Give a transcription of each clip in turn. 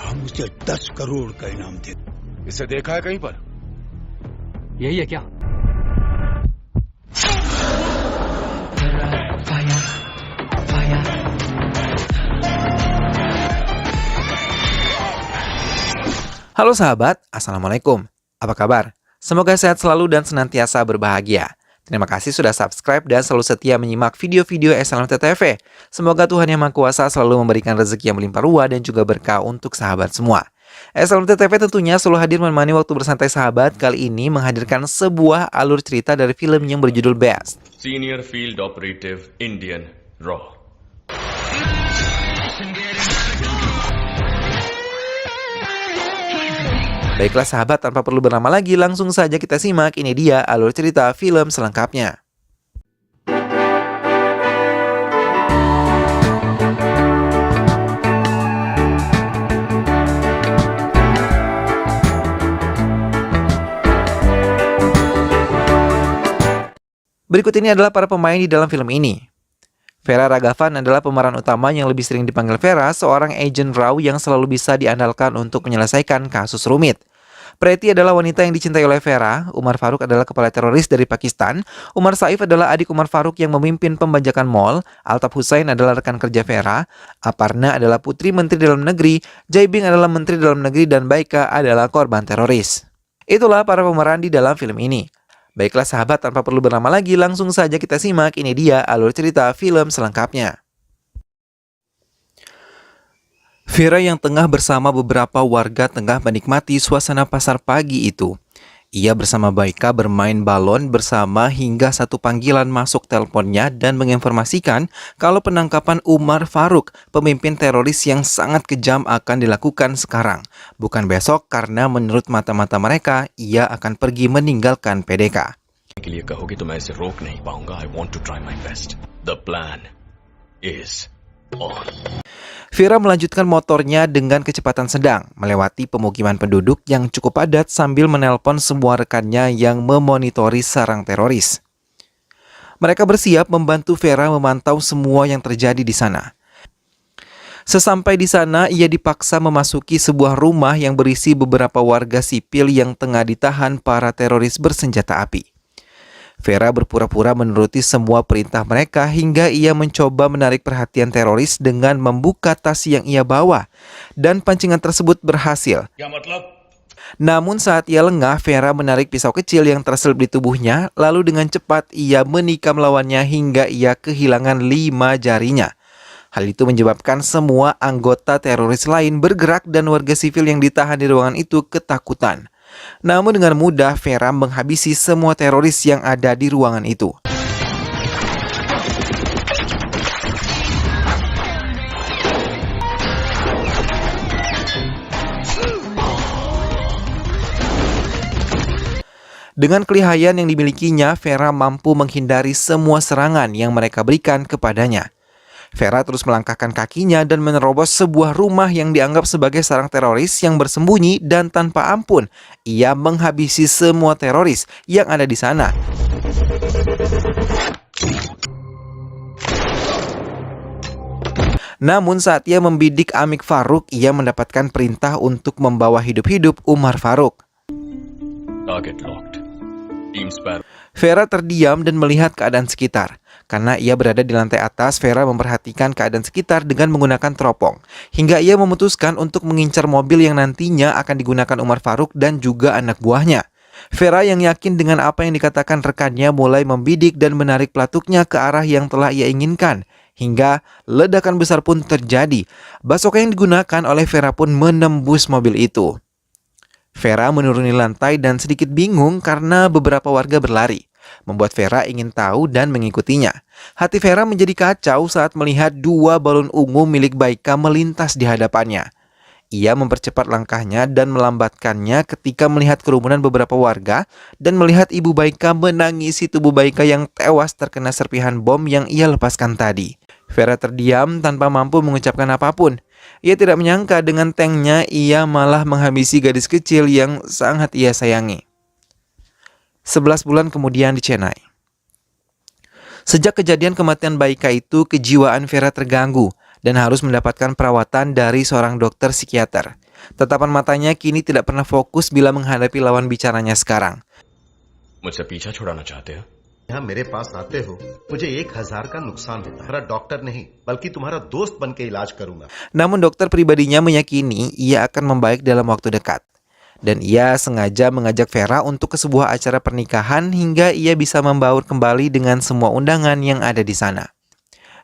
हम उसे 10 करोड़ का इनाम दे। इसे देखा है कहीं पर? यही है क्या? Halo sahabat, Assalamualaikum. Apa kabar? Semoga sehat selalu dan senantiasa berbahagia. Terima kasih sudah subscribe dan selalu setia menyimak video-video SLMT TV. Semoga Tuhan Yang Maha Kuasa selalu memberikan rezeki yang melimpah ruah dan juga berkah untuk sahabat semua. SLMT TV tentunya selalu hadir menemani waktu bersantai sahabat. Kali ini menghadirkan sebuah alur cerita dari film yang berjudul Best. Senior Field Operative Indian Raw. Baiklah sahabat, tanpa perlu berlama lagi, langsung saja kita simak. Ini dia alur cerita film selengkapnya. Berikut ini adalah para pemain di dalam film ini. Vera Raghavan adalah pemeran utama yang lebih sering dipanggil Vera, seorang agen raw yang selalu bisa diandalkan untuk menyelesaikan kasus rumit. Preti adalah wanita yang dicintai oleh Vera. Umar Faruk adalah kepala teroris dari Pakistan. Umar Saif adalah adik Umar Faruk yang memimpin pembajakan mal. Altaf Hussain adalah rekan kerja Vera. Aparna adalah putri Menteri Dalam Negeri. Jaibing adalah Menteri Dalam Negeri dan Baika adalah korban teroris. Itulah para pemeran di dalam film ini. Baiklah sahabat, tanpa perlu berlama lagi, langsung saja kita simak. Ini dia alur cerita film selengkapnya. Vera yang tengah bersama beberapa warga tengah menikmati suasana pasar pagi itu. Ia bersama Baika bermain balon bersama hingga satu panggilan masuk teleponnya dan menginformasikan kalau penangkapan Umar Faruk, pemimpin teroris yang sangat kejam, akan dilakukan sekarang, bukan besok, karena menurut mata-mata mereka, ia akan pergi meninggalkan PDK. के लिए कहोगे तो मैं इसे रोक नहीं पाऊंगा. I want to try my best. The plan is on. Vera melanjutkan motornya dengan kecepatan sedang, melewati pemukiman penduduk yang cukup padat sambil menelpon semua rekannya yang memonitori sarang teroris. Mereka bersiap membantu Vera memantau semua yang terjadi di sana. Sesampai di sana, ia dipaksa memasuki sebuah rumah yang berisi beberapa warga sipil yang tengah ditahan para teroris bersenjata api. Vera berpura-pura menuruti semua perintah mereka hingga ia mencoba menarik perhatian teroris dengan membuka tas yang ia bawa, dan pancingan tersebut berhasil. Namun saat ia lengah, Vera menarik pisau kecil yang terselip di tubuhnya, lalu dengan cepat ia menikam lawannya hingga ia kehilangan 5 jarinya. Hal itu menyebabkan semua anggota teroris lain bergerak dan warga sipil yang ditahan di ruangan itu ketakutan. Namun dengan mudah Vera menghabisi semua teroris yang ada di ruangan itu. Dengan kelihayan yang dimilikinya, Vera mampu menghindari semua serangan yang mereka berikan kepadanya. Vera terus melangkahkan kakinya dan menerobos sebuah rumah yang dianggap sebagai sarang teroris yang bersembunyi, dan tanpa ampun ia menghabisi semua teroris yang ada di sana. Namun saat ia membidik Amik Faruk, ia mendapatkan perintah untuk membawa hidup-hidup Umar Faruk. Target locked. Team Sparrow. Vera terdiam dan melihat keadaan sekitar. Karena ia berada di lantai atas, Vera memperhatikan keadaan sekitar dengan menggunakan teropong. Hingga ia memutuskan untuk mengincar mobil yang nantinya akan digunakan Umar Faruk dan juga anak buahnya. Vera yang yakin dengan apa yang dikatakan rekannya mulai membidik dan menarik pelatuknya ke arah yang telah ia inginkan. Hingga ledakan besar pun terjadi. Basoka yang digunakan oleh Vera pun menembus mobil itu. Vera menuruni lantai dan sedikit bingung karena beberapa warga berlari, membuat Vera ingin tahu dan mengikutinya. Hati Vera menjadi kacau saat melihat 2 balon ungu milik Baika melintas di hadapannya. Ia mempercepat langkahnya dan melambatkannya ketika melihat kerumunan beberapa warga dan melihat ibu Baika menangisi tubuh Baika yang tewas terkena serpihan bom yang ia lepaskan tadi. Vera terdiam tanpa mampu mengucapkan apapun. Ia tidak menyangka dengan tanknya ia malah menghabisi gadis kecil yang sangat ia sayangi. 11 bulan kemudian di Chennai. Sejak kejadian kematian Baika itu, kejiwaan Vera terganggu dan harus mendapatkan perawatan dari seorang dokter psikiater. Tatapan matanya kini tidak pernah fokus bila menghadapi lawan bicaranya sekarang. मुझसे पीछा छुड़ाना चाहते हो? यहाँ मेरे पास आते हो, मुझे 1,000 का नुकसान होता है। मेरा डॉक्टर नहीं, बल्कि तुम्हारा दोस्त बन के इलाज करूंगा। Namun dokter pribadinya meyakini ia akan membaik dalam waktu dekat. Dan ia sengaja mengajak Vera untuk ke sebuah acara pernikahan hingga ia bisa membaur kembali dengan semua undangan yang ada di sana.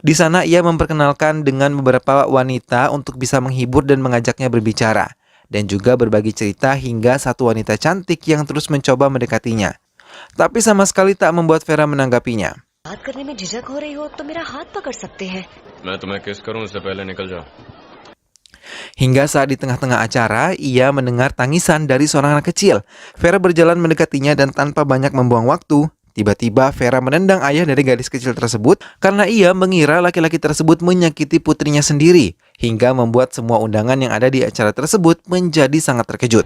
Di sana ia memperkenalkan dengan beberapa wanita untuk bisa menghibur dan mengajaknya berbicara. Dan juga berbagi cerita hingga satu wanita cantik yang terus mencoba mendekatinya. Tapi sama sekali tak membuat Vera menanggapinya. बात करने में झिझक हो रही हो तो मेरा हाथ पकड़ सकते हैं। मैं तुम्हें किस करूं उससे पहले निकल जाओ। Hingga saat di tengah-tengah acara, ia mendengar tangisan dari seorang anak kecil. Vera berjalan mendekatinya dan tanpa banyak membuang waktu, tiba-tiba Vera menendang ayah dari gadis kecil tersebut karena ia mengira laki-laki tersebut menyakiti putrinya sendiri, hingga membuat semua undangan yang ada di acara tersebut menjadi sangat terkejut.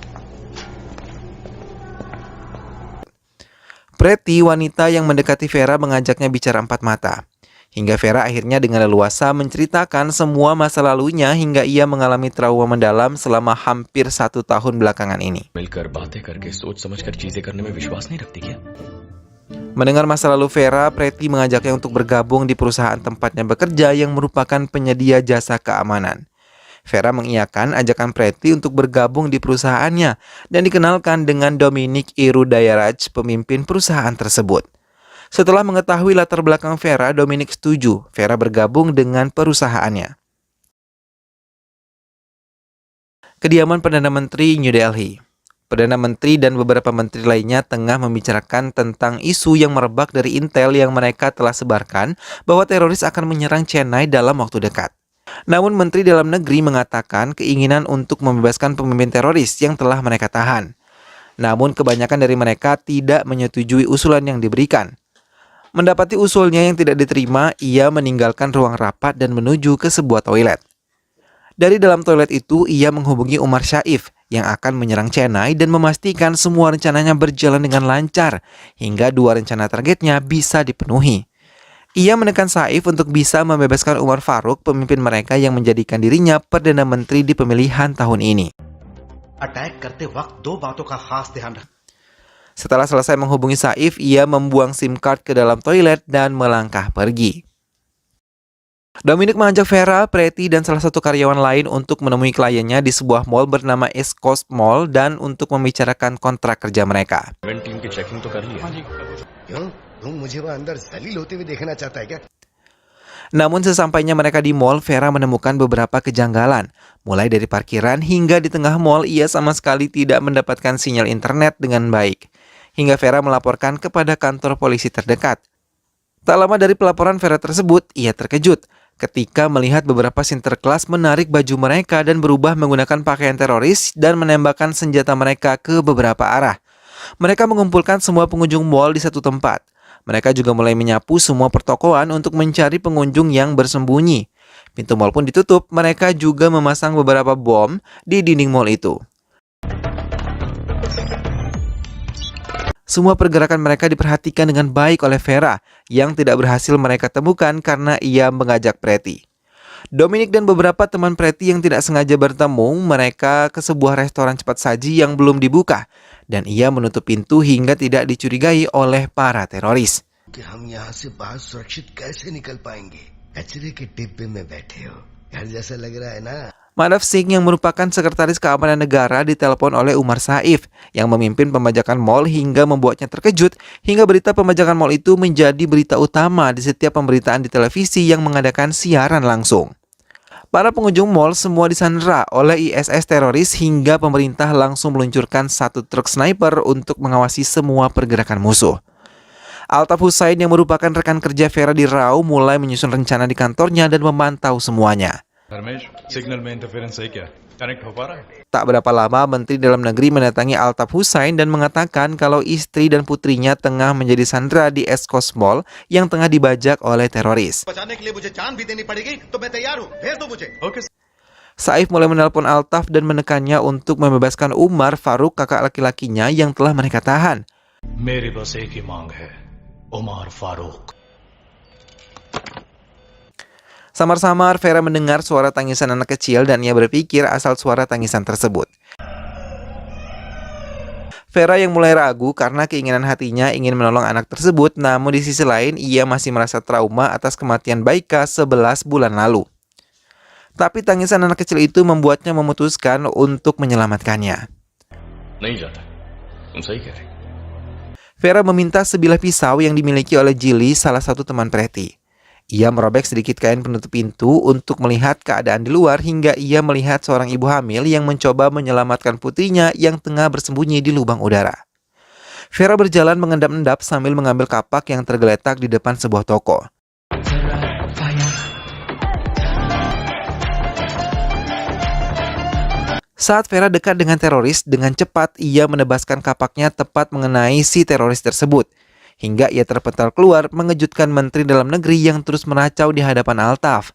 Pretty, wanita yang mendekati Vera, mengajaknya bicara empat mata. Hingga Vera akhirnya dengan leluasa menceritakan semua masa lalunya hingga ia mengalami trauma mendalam selama hampir 1 tahun belakangan ini. मिलकर बातें करके सोच समझकर चीजें करने में विश्वास नहीं रखती क्या? Mendengar masa lalu Vera, Pretty mengajaknya untuk bergabung di perusahaan tempatnya bekerja yang merupakan penyedia jasa keamanan. Vera mengiyakan ajakan Pretty untuk bergabung di perusahaannya dan dikenalkan dengan Dominic Irudayaraj, pemimpin perusahaan tersebut. Setelah mengetahui latar belakang Vera, Dominic setuju Vera bergabung dengan perusahaannya. Kediaman Perdana Menteri New Delhi. Perdana Menteri dan beberapa menteri lainnya tengah membicarakan tentang isu yang merebak dari intel yang mereka telah sebarkan bahwa teroris akan menyerang Chennai dalam waktu dekat. Namun Menteri Dalam Negeri mengatakan keinginan untuk membebaskan pemimpin teroris yang telah mereka tahan. Namun kebanyakan dari mereka tidak menyetujui usulan yang diberikan. Mendapati usulnya yang tidak diterima, ia meninggalkan ruang rapat dan menuju ke sebuah toilet. Dari dalam toilet itu, ia menghubungi Umar Syaif yang akan menyerang Chennai dan memastikan semua rencananya berjalan dengan lancar hingga 2 rencana targetnya bisa dipenuhi. Ia menekan Saif untuk bisa membebaskan Umar Faruk, pemimpin mereka yang menjadikan dirinya Perdana Menteri di pemilihan tahun ini. Attack करते वक्त 2 बातों का खास ध्यान रख। Setelah selesai menghubungi Saif, ia membuang SIM card ke dalam toilet dan melangkah pergi. Dominic mengajak Vera, Pretty, dan salah satu karyawan lain untuk menemui kliennya di sebuah mall bernama East Coast Mall dan untuk membicarakan kontrak kerja mereka. Event team की चेकिंग तो कर ली है। क्यों? तुम मुझे वहाँ अंदर जलील होते हुए देखना चाहता है क्या? Namun sesampainya mereka di mall, Vera menemukan beberapa kejanggalan. Mulai dari parkiran hingga di tengah mall, ia sama sekali tidak mendapatkan sinyal internet dengan baik. Hingga Vera melaporkan kepada kantor polisi terdekat. Tak lama dari pelaporan Vera tersebut, ia terkejut ketika melihat beberapa Sinterklas menarik baju mereka dan berubah menggunakan pakaian teroris dan menembakkan senjata mereka ke beberapa arah. Mereka mengumpulkan semua pengunjung mall di satu tempat. Mereka juga mulai menyapu semua pertokoan untuk mencari pengunjung yang bersembunyi. Pintu mall pun ditutup, mereka juga memasang beberapa bom di dinding mall itu. Semua pergerakan mereka diperhatikan dengan baik oleh Vera, yang tidak berhasil mereka temukan karena ia mengajak Pretty. Dominic dan beberapa teman Pretty yang tidak sengaja bertemu, mereka ke sebuah restoran cepat saji yang belum dibuka, dan ia menutup pintu hingga tidak dicurigai oleh para teroris. कि हम यहाँ से बाहर सुरक्षित कैसे निकल पाएंगे? कचरे के डिब्बे में बैठे हो, घर जैसा लग रहा है ना? Manav Singh yang merupakan sekretaris keamanan negara ditelepon oleh Umar Saif yang memimpin pembajakan mal hingga membuatnya terkejut hingga berita pembajakan mal itu menjadi berita utama di setiap pemberitaan di televisi yang mengadakan siaran langsung. Para pengunjung mal semua disandera oleh ISS teroris hingga pemerintah langsung meluncurkan 1 truk sniper untuk mengawasi semua pergerakan musuh. Altaf Hussain yang merupakan rekan kerja Vera di RAW mulai menyusun rencana di kantornya dan memantau semuanya. Tak berapa lama, Menteri Dalam Negeri mendatangi Altaf Hussain dan mengatakan kalau istri dan putrinya tengah menjadi sandera di East Coast Mall yang tengah dibajak oleh teroris. Saif mulai menelpon Altaf dan menekannya untuk membebaskan Umar Faruk, kakak laki-lakinya yang telah mereka tahan. मेरी बस एक ही मांग है, उमर Farooq. Samar-samar Vera mendengar suara tangisan anak kecil dan ia berpikir asal suara tangisan tersebut. Vera yang mulai ragu karena keinginan hatinya ingin menolong anak tersebut, namun di sisi lain ia masih merasa trauma atas kematian Baika 11 bulan lalu. Tapi tangisan anak kecil itu membuatnya memutuskan untuk menyelamatkannya. नहीं जाता तुम सही कह रहे। Vera meminta sebilah pisau yang dimiliki oleh Jilly, salah satu teman Pretty. Ia merobek sedikit kain penutup pintu untuk melihat keadaan di luar hingga ia melihat seorang ibu hamil yang mencoba menyelamatkan putrinya yang tengah bersembunyi di lubang udara. Vera berjalan mengendap-endap sambil mengambil kapak yang tergeletak di depan sebuah toko. Saat Vera dekat dengan teroris, dengan cepat ia menebaskan kapaknya tepat mengenai si teroris tersebut. Hingga ia terpental keluar, mengejutkan Menteri Dalam Negeri yang terus meracau di hadapan Altaf.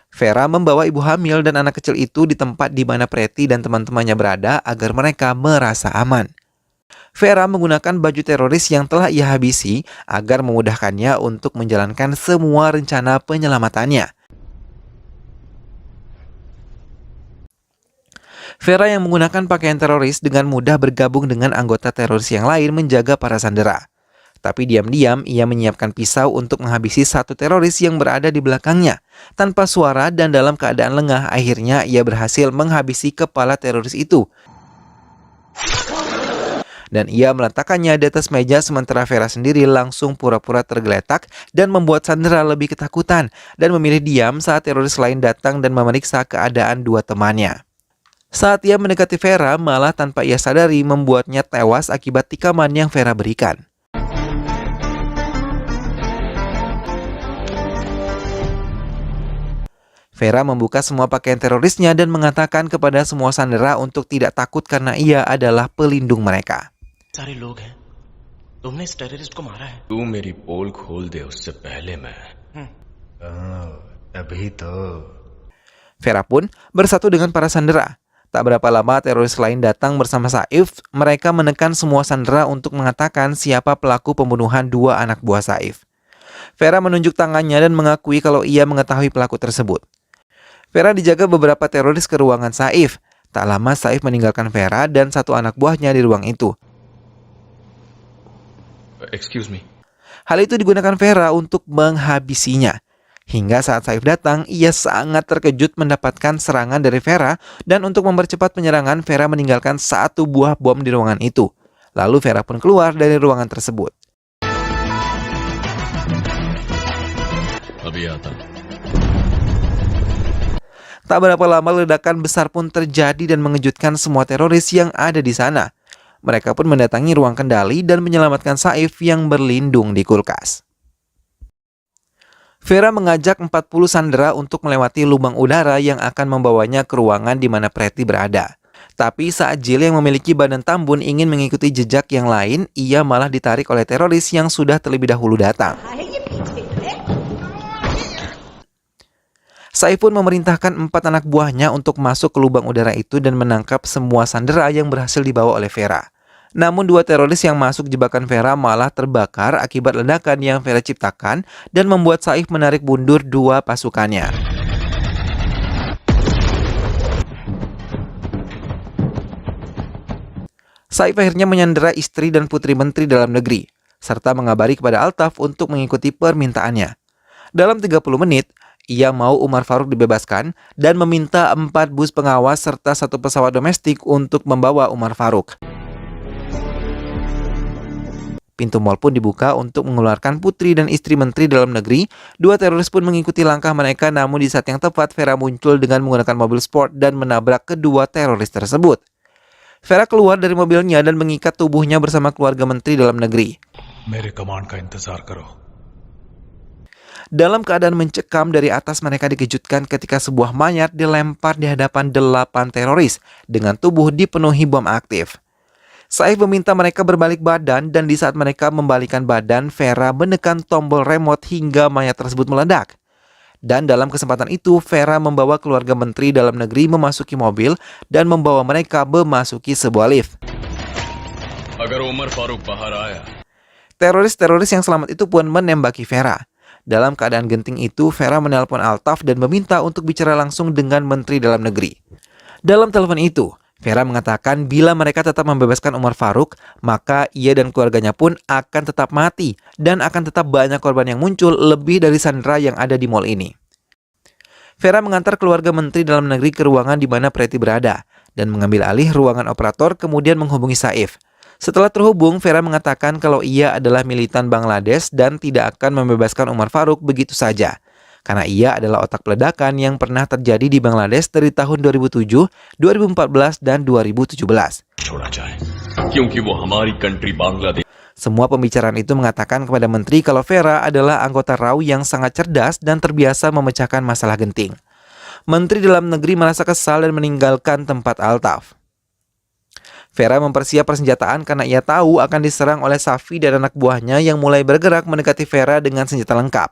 Vera membawa ibu hamil dan anak kecil itu di tempat di mana Pretty dan teman-temannya berada agar mereka merasa aman. Vera menggunakan baju teroris yang telah ia habisi agar memudahkannya untuk menjalankan semua rencana penyelamatannya. Vera yang menggunakan pakaian teroris dengan mudah bergabung dengan anggota teroris yang lain menjaga para sandera. Tapi diam-diam ia menyiapkan pisau untuk menghabisi satu teroris yang berada di belakangnya. Tanpa suara dan dalam keadaan lengah, akhirnya ia berhasil menghabisi kepala teroris itu. Dan ia meletakkannya di atas meja sementara Vera sendiri langsung pura-pura tergeletak dan membuat sandera lebih ketakutan dan memilih diam saat teroris lain datang dan memeriksa keadaan dua temannya. Saat ia mendekati Vera, malah tanpa ia sadari membuatnya tewas akibat tikaman yang Vera berikan. Vera membuka semua pakaian terorisnya dan mengatakan kepada semua sandera untuk tidak takut karena ia adalah pelindung mereka. सारे लोग हैं तुमने इस टेररिस्ट को मारा है तू मेरी पोल खोल दे उससे पहले मैं अभी तो Vera pun bersatu dengan para sandera. Tak berapa lama teroris lain datang bersama Saif. Mereka menekan semua sandera untuk mengatakan siapa pelaku pembunuhan dua anak buah Saif. Vera menunjuk tangannya dan mengakui kalau ia mengetahui pelaku tersebut. Vera dijaga beberapa teroris ke ruangan Saif. Tak lama Saif meninggalkan Vera dan satu anak buahnya di ruang itu. Excuse me. Hal itu digunakan Vera untuk menghabisinya. Hingga saat Saif datang, ia sangat terkejut mendapatkan serangan dari Vera dan untuk mempercepat penyerangan, Vera meninggalkan satu buah bom di ruangan itu. Lalu Vera pun keluar dari ruangan tersebut. Tak berapa lama ledakan besar pun terjadi dan mengejutkan semua teroris yang ada di sana. Mereka pun mendatangi ruang kendali dan menyelamatkan Saif yang berlindung di kulkas. Vera mengajak 40 sandera untuk melewati lubang udara yang akan membawanya ke ruangan di mana Pretty berada. Tapi saat Jill yang memiliki badan tambun ingin mengikuti jejak yang lain, ia malah ditarik oleh teroris yang sudah terlebih dahulu datang. Saif pun memerintahkan 4 anak buahnya untuk masuk ke lubang udara itu dan menangkap semua sandera yang berhasil dibawa oleh Vera. Namun 2 teroris yang masuk jebakan Vera malah terbakar akibat ledakan yang Vera ciptakan dan membuat Saif menarik mundur 2 pasukannya. Saif akhirnya menyandera istri dan putri Menteri Dalam Negeri, serta mengabari kepada Altaf untuk mengikuti permintaannya. Dalam 30 menit, ia mau Umar Faruk dibebaskan dan meminta 4 bus pengawas serta 1 pesawat domestik untuk membawa Umar Faruk. Pintu mal pun dibuka untuk mengeluarkan putri dan istri Menteri Dalam Negeri. 2 teroris pun mengikuti langkah mereka, namun di saat yang tepat Vera muncul dengan menggunakan mobil sport dan menabrak kedua teroris tersebut. Vera keluar dari mobilnya dan mengikat tubuhnya bersama keluarga Menteri Dalam Negeri. मेरे कमांड का इंतजार करो. Dalam keadaan mencekam, dari atas mereka dikejutkan ketika sebuah mayat dilempar di hadapan 8 teroris dengan tubuh dipenuhi bom aktif. Saif meminta mereka berbalik badan dan di saat mereka membalikan badan, Vera menekan tombol remote hingga mayat tersebut meledak. Dan dalam kesempatan itu, Vera membawa keluarga Menteri Dalam Negeri memasuki mobil dan membawa mereka memasuki sebuah lift. Agar Umar Faruk bahar aya. Teroris-teroris yang selamat itu pun menembaki Vera. Dalam keadaan genting itu, Vera menelpon Altaf dan meminta untuk bicara langsung dengan Menteri Dalam Negeri. Dalam telepon itu, Vera mengatakan bila mereka tetap membebaskan Umar Faruk, maka ia dan keluarganya pun akan tetap mati dan akan tetap banyak korban yang muncul lebih dari Sandra yang ada di mall ini. Vera mengantar keluarga Menteri Dalam Negeri ke ruangan di mana Preti berada dan mengambil alih ruangan operator kemudian menghubungi Saif. Setelah terhubung, Vera mengatakan kalau ia adalah militan Bangladesh dan tidak akan membebaskan Umar Faruk begitu saja. Karena ia adalah otak peledakan yang pernah terjadi di Bangladesh dari tahun 2007, 2014, dan 2017. छोड़ा जाए क्योंकि वो हमारी कंट्री Bangladesh Semua pembicaraan itu mengatakan kepada Menteri kalau Vera adalah anggota RAU yang sangat cerdas dan terbiasa memecahkan masalah genting. Menteri Dalam Negeri merasa kesal dan meninggalkan tempat Altaf. Vera mempersiap persenjataan karena ia tahu akan diserang oleh Safi dan anak buahnya yang mulai bergerak mendekati Vera dengan senjata lengkap.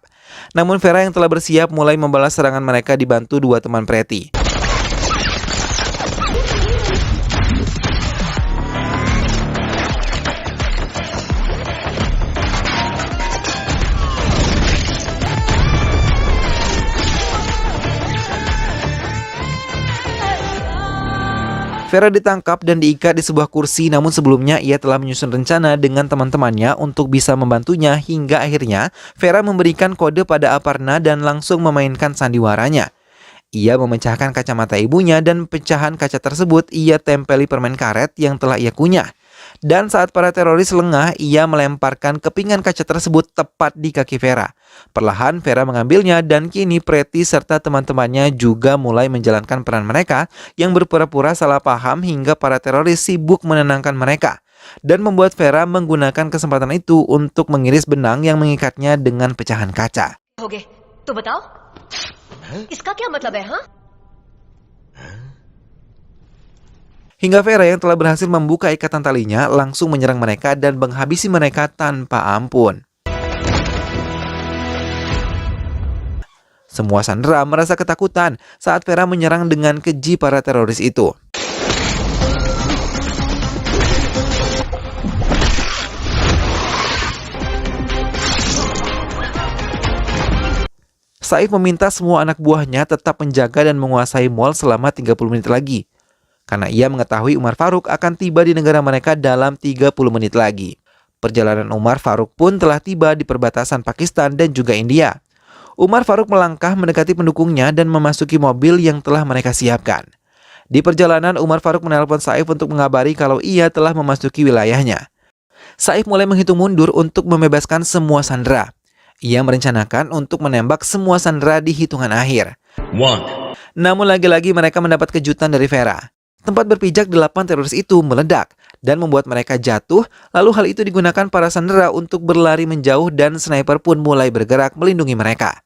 Namun Vera yang telah bersiap mulai membalas serangan mereka dibantu dua teman Preti. Vera ditangkap dan diikat di sebuah kursi, namun sebelumnya ia telah menyusun rencana dengan teman-temannya untuk bisa membantunya hingga akhirnya Vera memberikan kode pada Aparna dan langsung memainkan sandiwaranya. Ia memecahkan kacamata ibunya dan pecahan kaca tersebut ia tempeli permen karet yang telah ia kunyah. Dan saat para teroris lengah, ia melemparkan kepingan kaca tersebut tepat di kaki Vera. Perlahan Vera mengambilnya dan kini Preti serta teman-temannya juga mulai menjalankan peran mereka yang berpura-pura salah paham hingga para teroris sibuk menenangkan mereka. Dan membuat Vera menggunakan kesempatan itu untuk mengiris benang yang mengikatnya dengan pecahan kaca. होगे तो बताओ इसका क्या मतलब है हाँ? Hingga Vera yang telah berhasil membuka ikatan talinya langsung menyerang mereka dan menghabisi mereka tanpa ampun. Semua sandera merasa ketakutan saat Vera menyerang dengan keji para teroris itu. Saif meminta semua anak buahnya tetap menjaga dan menguasai mall selama 30 menit lagi. Karena ia mengetahui Umar Faruk akan tiba di negara mereka dalam 30 menit lagi. Perjalanan Umar Faruk pun telah tiba di perbatasan Pakistan dan juga India. Umar Faruk melangkah mendekati pendukungnya dan memasuki mobil yang telah mereka siapkan. Di perjalanan, Umar Faruk menelpon Saif untuk mengabari kalau ia telah memasuki wilayahnya. Saif mulai menghitung mundur untuk membebaskan semua sandera. Ia merencanakan untuk menembak semua sandera di hitungan akhir. Namun lagi-lagi mereka mendapat kejutan dari Vera. Tempat berpijak 8 teroris itu meledak dan membuat mereka jatuh, lalu hal itu digunakan para sandera untuk berlari menjauh dan sniper pun mulai bergerak melindungi mereka.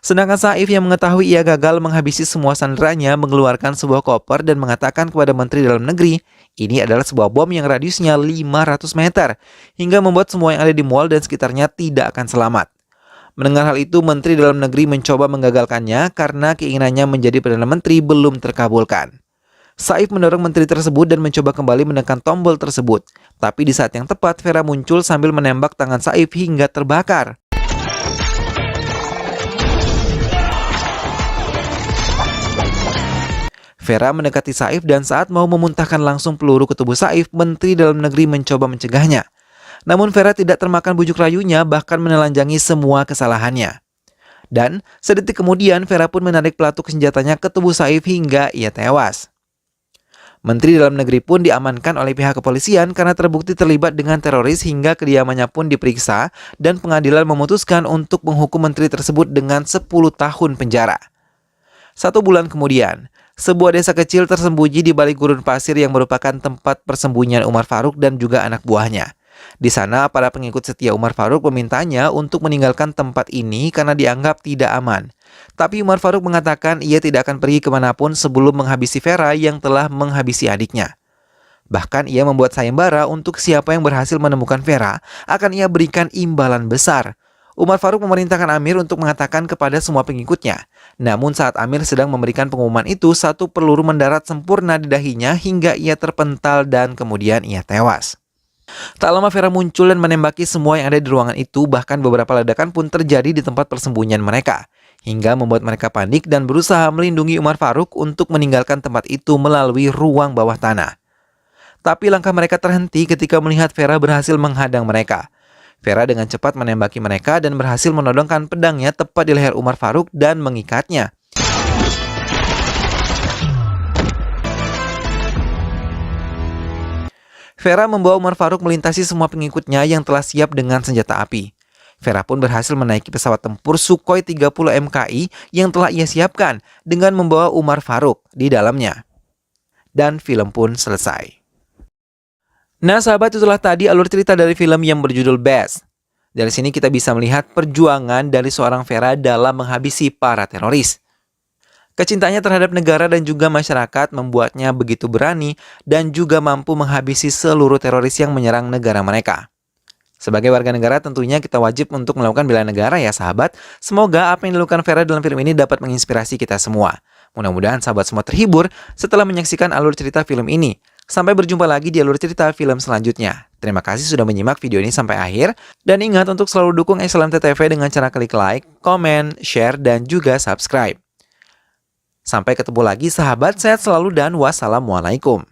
Sedangkan Saif yang mengetahui ia gagal menghabisi semua sanderanya mengeluarkan sebuah koper dan mengatakan kepada Menteri Dalam Negeri, ini adalah sebuah bom yang radiusnya 500 meter, hingga membuat semua yang ada di mall dan sekitarnya tidak akan selamat. Mendengar hal itu, Menteri Dalam Negeri mencoba menggagalkannya karena keinginannya menjadi Perdana Menteri belum terkabulkan. Saif mendorong menteri tersebut dan mencoba kembali menekan tombol tersebut. Tapi di saat yang tepat, Vera muncul sambil menembak tangan Saif hingga terbakar. Vera mendekati Saif dan saat mau memuntahkan langsung peluru ke tubuh Saif, Menteri Dalam Negeri mencoba mencegahnya. Namun Vera tidak termakan bujuk rayunya, bahkan menelanjangi semua kesalahannya. Dan sedetik kemudian Vera pun menarik pelatuk senjatanya ke tubuh Saif hingga ia tewas. Menteri Dalam Negeri pun diamankan oleh pihak kepolisian karena terbukti terlibat dengan teroris hingga kediamannya pun diperiksa dan pengadilan memutuskan untuk menghukum menteri tersebut dengan 10 tahun penjara. 1 bulan kemudian, sebuah desa kecil tersembunyi di balik gurun pasir yang merupakan tempat persembunyian Umar Faruk dan juga anak buahnya. Di sana, para pengikut setia Umar Faruk memintanya untuk meninggalkan tempat ini karena dianggap tidak aman. Tapi Umar Faruk mengatakan ia tidak akan pergi kemanapun sebelum menghabisi Vera yang telah menghabisi adiknya. Bahkan ia membuat sayembara untuk siapa yang berhasil menemukan Vera akan ia berikan imbalan besar. Umar Faruk memerintahkan Amir untuk mengatakan kepada semua pengikutnya. Namun saat Amir sedang memberikan pengumuman itu, 1 peluru mendarat sempurna di dahinya hingga ia terpental dan kemudian ia tewas. Tak lama Vera muncul dan menembaki semua yang ada di ruangan itu, bahkan beberapa ledakan pun terjadi di tempat persembunyian mereka, hingga membuat mereka panik dan berusaha melindungi Umar Faruk untuk meninggalkan tempat itu melalui ruang bawah tanah. Tapi langkah mereka terhenti ketika melihat Vera berhasil menghadang mereka. Vera dengan cepat menembaki mereka dan berhasil menodongkan pedangnya tepat di leher Umar Faruk dan mengikatnya. Vera membawa Umar Faruk melintasi semua pengikutnya yang telah siap dengan senjata api. Vera pun berhasil menaiki pesawat tempur Sukhoi 30 MKI yang telah ia siapkan dengan membawa Umar Faruk di dalamnya. Dan film pun selesai. Nah sahabat, itulah tadi alur cerita dari film yang berjudul Best. Dari sini kita bisa melihat perjuangan dari seorang Vera dalam menghabisi para teroris. Kecintaannya terhadap negara dan juga masyarakat membuatnya begitu berani dan juga mampu menghabisi seluruh teroris yang menyerang negara mereka. Sebagai warga negara tentunya kita wajib untuk melakukan bela negara ya sahabat. Semoga apa yang dilakukan Vera dalam film ini dapat menginspirasi kita semua. Mudah-mudahan sahabat semua terhibur setelah menyaksikan alur cerita film ini. Sampai berjumpa lagi di alur cerita film selanjutnya. Terima kasih sudah menyimak video ini sampai akhir. Dan ingat untuk selalu dukung XLMT-TV dengan cara klik like, komen, share, dan juga subscribe. Sampai ketemu lagi sahabat, sehat selalu dan wassalamualaikum.